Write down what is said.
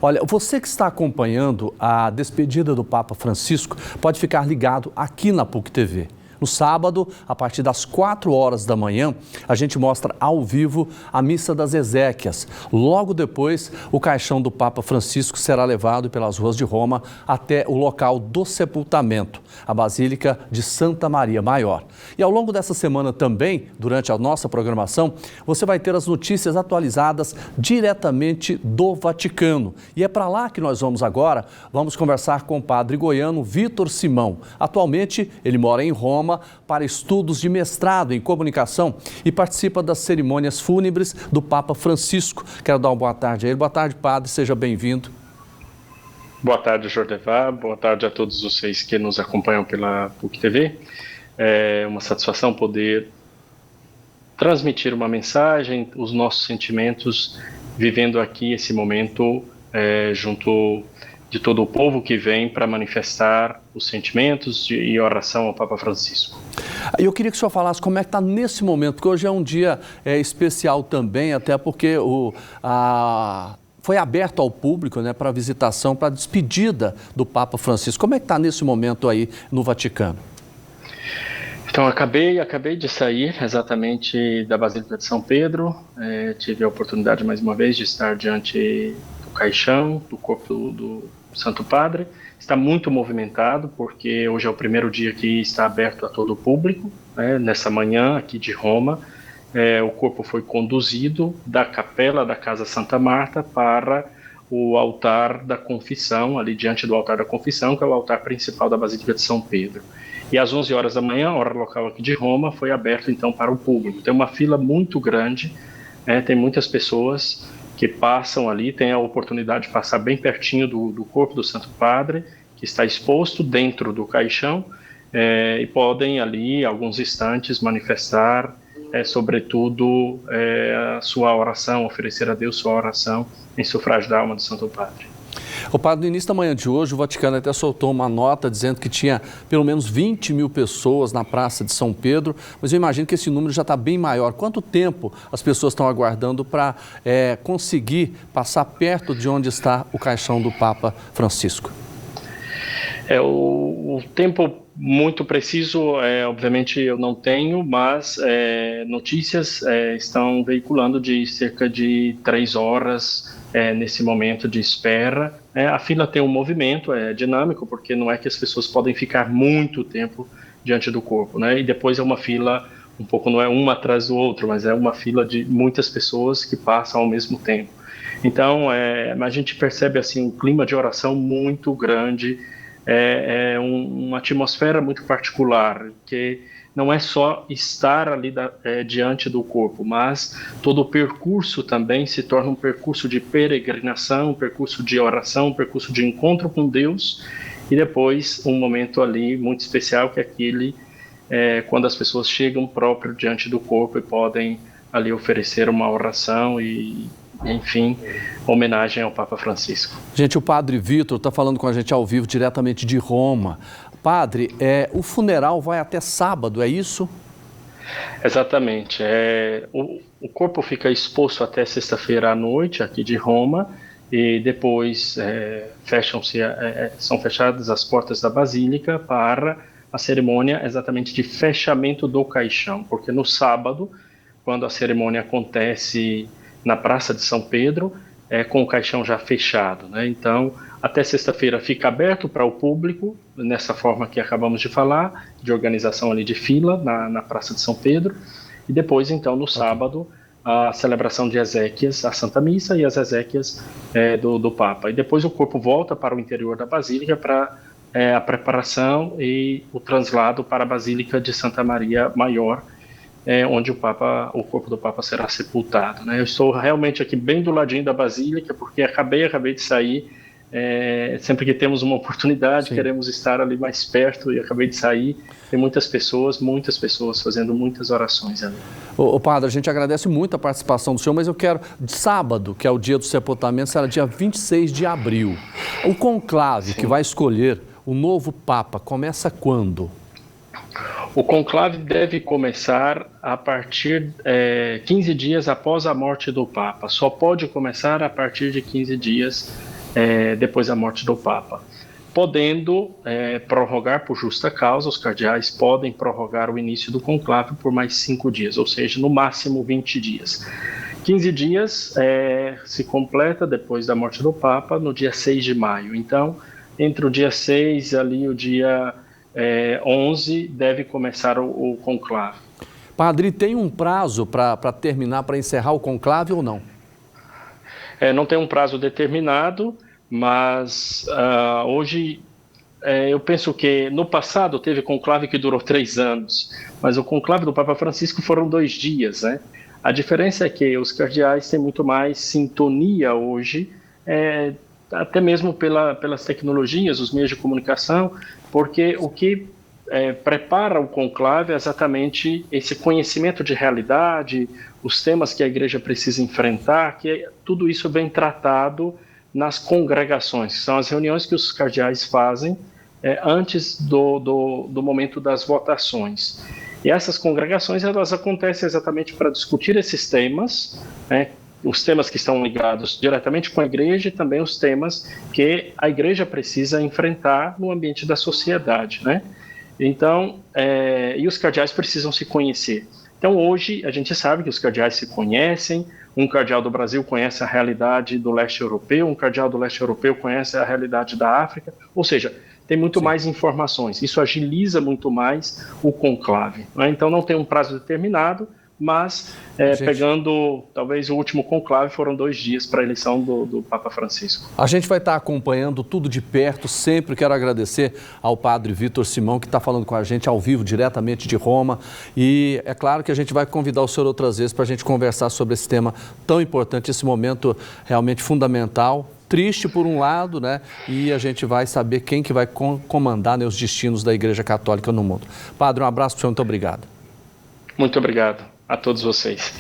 Olha, você que está acompanhando a despedida do Papa Francisco, pode ficar ligado aqui na PUC TV. No sábado, a partir das 4 horas da manhã, a gente mostra ao vivo a Missa das Exéquias. Logo depois, o caixão do Papa Francisco será levado pelas ruas de Roma até o local do sepultamento, a Basílica de Santa Maria Maior. E ao longo dessa semana também, durante a nossa programação, você vai ter as notícias atualizadas diretamente do Vaticano. E é para lá que nós vamos agora. Vamos conversar com o padre goiano Vitor Simão. Atualmente, ele mora em Roma para estudos de mestrado em comunicação e participa das cerimônias fúnebres do Papa Francisco. Quero dar uma boa tarde a ele. Boa tarde, padre. Seja bem-vindo. Boa tarde, Jordevá. Boa tarde a todos vocês que nos acompanham pela PUC TV. É uma satisfação poder transmitir uma mensagem, os nossos sentimentos, vivendo aqui esse momento junto de todo o povo que vem para manifestar os sentimentos e oração ao Papa Francisco. Eu queria que o senhor falasse como é que está nesse momento, porque hoje é um dia especial também, até porque foi aberto ao público, né, para visitação, para a despedida do Papa Francisco. Como é que está nesse momento aí no Vaticano? Então, acabei de sair exatamente da Basílica de São Pedro. Tive a oportunidade mais uma vez de estar diante do caixão, do corpo do Santo Padre. Está muito movimentado, porque hoje é o primeiro dia que está aberto a todo o público, né? Nessa manhã aqui de Roma, o corpo foi conduzido da capela da Casa Santa Marta para o altar da confissão, ali diante do altar da confissão, que é o altar principal da Basílica de São Pedro. E às 11 horas da manhã, hora local aqui de Roma, foi aberto então para o público. Tem uma fila muito grande, tem muitas pessoas que passam ali, tem a oportunidade de passar bem pertinho do corpo do Santo Padre, que está exposto dentro do caixão, e podem ali, alguns instantes, manifestar, sobretudo, a sua oração, oferecer a Deus sua oração em sufrágio da alma do Santo Padre. O padre, no início da manhã de hoje, o Vaticano até soltou uma nota dizendo que tinha pelo menos 20 mil pessoas na Praça de São Pedro, mas eu imagino que esse número já está bem maior. Quanto tempo as pessoas estão aguardando para conseguir passar perto de onde está o caixão do Papa Francisco? O tempo muito preciso, obviamente eu não tenho, mas notícias estão veiculando de cerca de 3 horas nesse momento de espera. A fila tem um movimento, é dinâmico, porque não é que as pessoas podem ficar muito tempo diante do corpo, né? E depois é uma fila, um pouco não é uma atrás do outro, mas é uma fila de muitas pessoas que passam ao mesmo tempo. Então, a gente percebe assim um clima de oração muito grande, uma atmosfera muito particular, que não é só estar ali diante do corpo, mas todo o percurso também se torna um percurso de peregrinação, um percurso de oração, um percurso de encontro com Deus, e depois um momento ali muito especial, que é aquele quando as pessoas chegam próprio diante do corpo e podem ali oferecer uma oração e, enfim, homenagem ao Papa Francisco. Gente, o padre Vitor está falando com a gente ao vivo, diretamente de Roma. Padre, o funeral vai até sábado, é isso? Exatamente. O corpo fica exposto até sexta-feira à noite, aqui de Roma, e depois são fechadas as portas da Basílica para a cerimônia exatamente de fechamento do caixão, porque no sábado, quando a cerimônia acontece na Praça de São Pedro, com o caixão já fechado, né? Então, até sexta-feira fica aberto para o público, nessa forma que acabamos de falar, de organização ali de fila na Praça de São Pedro, e depois, então, no sábado, a celebração de exéquias, a Santa Missa e as exéquias do Papa. E depois o corpo volta para o interior da Basílica para a preparação e o translado para a Basílica de Santa Maria Maior, onde o corpo do Papa será sepultado, né? Eu estou realmente aqui bem do ladinho da Basílica, porque acabei de sair. Sempre que temos uma oportunidade, sim, queremos estar ali mais perto, e acabei de sair. Tem muitas pessoas fazendo muitas orações ali. Ô padre, a gente agradece muito a participação do senhor, mas eu quero, de sábado, que é o dia do sepultamento, será dia 26 de abril. O conclave, sim, que vai escolher o novo Papa começa quando? O conclave deve começar a partir 15 dias após a morte do Papa. Só pode começar a partir de 15 dias depois da morte do Papa. Podendo prorrogar por justa causa, os cardeais podem prorrogar o início do conclave por mais 5 dias, ou seja, no máximo 20 dias. 15 dias se completa depois da morte do Papa no dia 6 de maio. Então, entre o dia 6 e o dia 11 deve começar o conclave. Padre, tem um prazo para terminar, para encerrar o conclave ou não? Não tem um prazo determinado, mas hoje eu penso que no passado teve conclave que durou 3 anos, mas o conclave do Papa Francisco foram 2 dias, né? A diferença é que os cardeais têm muito mais sintonia hoje, até mesmo pelas tecnologias, os meios de comunicação, porque o que prepara o conclave é exatamente esse conhecimento de realidade, os temas que a igreja precisa enfrentar, que tudo isso vem tratado nas congregações, que são as reuniões que os cardeais fazem antes do momento das votações. E essas congregações elas acontecem exatamente para discutir esses temas, né, os temas que estão ligados diretamente com a igreja e também os temas que a igreja precisa enfrentar no ambiente da sociedade, né? Então, e os cardeais precisam se conhecer. Então, hoje, a gente sabe que os cardeais se conhecem, um cardeal do Brasil conhece a realidade do leste europeu, um cardeal do leste europeu conhece a realidade da África, ou seja, tem muito mais informações, isso agiliza muito mais o conclave, né? Então, não tem um prazo determinado, mas pegando talvez o último conclave, foram 2 dias para a eleição do Papa Francisco. A gente vai estar acompanhando tudo de perto, sempre quero agradecer ao Padre Vítor Simão, que está falando com a gente ao vivo, diretamente de Roma, e é claro que a gente vai convidar o senhor outras vezes para a gente conversar sobre esse tema tão importante, esse momento realmente fundamental, triste por um lado, né? E a gente vai saber quem que vai comandar, né, os destinos da Igreja Católica no mundo. Padre, um abraço para o senhor, muito obrigado. Muito obrigado a todos vocês.